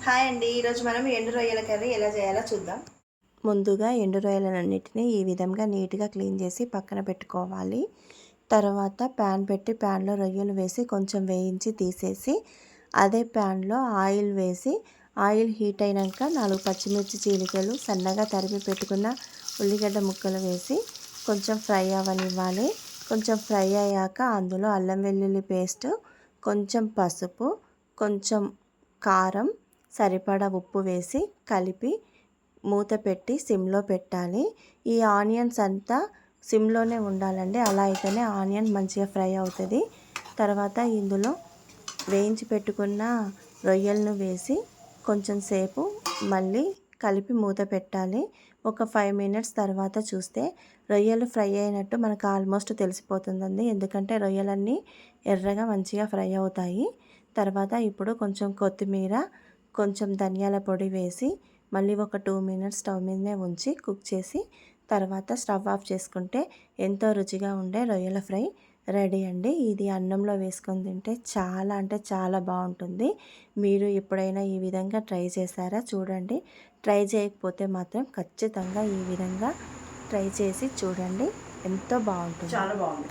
Hi అండి. ఈరోజు మనం ఎండు రొయ్యల కర్రీ ఎలా చేయాలో చూద్దాం. ముందుగా ఎండు రొయ్యలన్నిటిని ఈ విధంగా నీట్గా క్లీన్ చేసి పక్కన పెట్టుకోవాలి. తర్వాత ప్యాన్ పెట్టి ప్యాన్లో రొయ్యలు వేసి కొంచెం వేయించి తీసేసి అదే ప్యాన్లో ఆయిల్ వేసి ఆయిల్ హీట్ అయినాక 4 పచ్చిమిర్చి చీలికలు సన్నగా తరిమి పెట్టుకున్న ఉల్లిగడ్డ ముక్కలు వేసి కొంచెం ఫ్రై అవ్వనివ్వాలి. కొంచెం ఫ్రై అయ్యాక అందులో అల్లం వెల్లుల్లి పేస్ట్, కొంచెం పసుపు, కొంచెం కారం, సరిపడా ఉప్పు వేసి కలిపి మూత పెట్టి సిమ్లో పెట్టాలి. ఈ ఆనియన్స్ అంతా సిమ్లోనే ఉండాలండి, అలా అయితేనే ఆనియన్ మంచిగా ఫ్రై అవుతుంది. తర్వాత ఇందులో వేయించి పెట్టుకున్న రొయ్యలను వేసి కొంచెం సేపు మళ్ళీ కలిపి మూత పెట్టాలి. ఒక 5 మినిట్స్ తర్వాత చూస్తే రొయ్యలు ఫ్రై అయినట్టు మనకు ఆల్మోస్ట్ తెలిసిపోతుందండి, ఎందుకంటే రొయ్యలన్నీ ఎర్రగా మంచిగా ఫ్రై అవుతాయి. తర్వాత ఇప్పుడు కొంచెం కొత్తిమీర, కొంచెం ధనియాల పొడి వేసి మళ్ళీ ఒక 2 మినిట్స్ స్టవ్ మీదనే ఉంచి కుక్ చేసి తర్వాత స్టవ్ ఆఫ్ చేసుకుంటే ఎంతో రుచిగా ఉండే రొయ్యల ఫ్రై రెడీ అండి. ఇది అన్నంలో వేసుకొని తింటే చాలా అంటే చాలా బాగుంటుంది. మీరు ఎప్పుడైనా ఈ విధంగా ట్రై చేశారా? చూడండి. ట్రై చేయకపోతే మాత్రం ఖచ్చితంగా ఈ విధంగా ట్రై చేసి చూడండి, ఎంతో బాగుంటుంది. చాలా బాగుంది.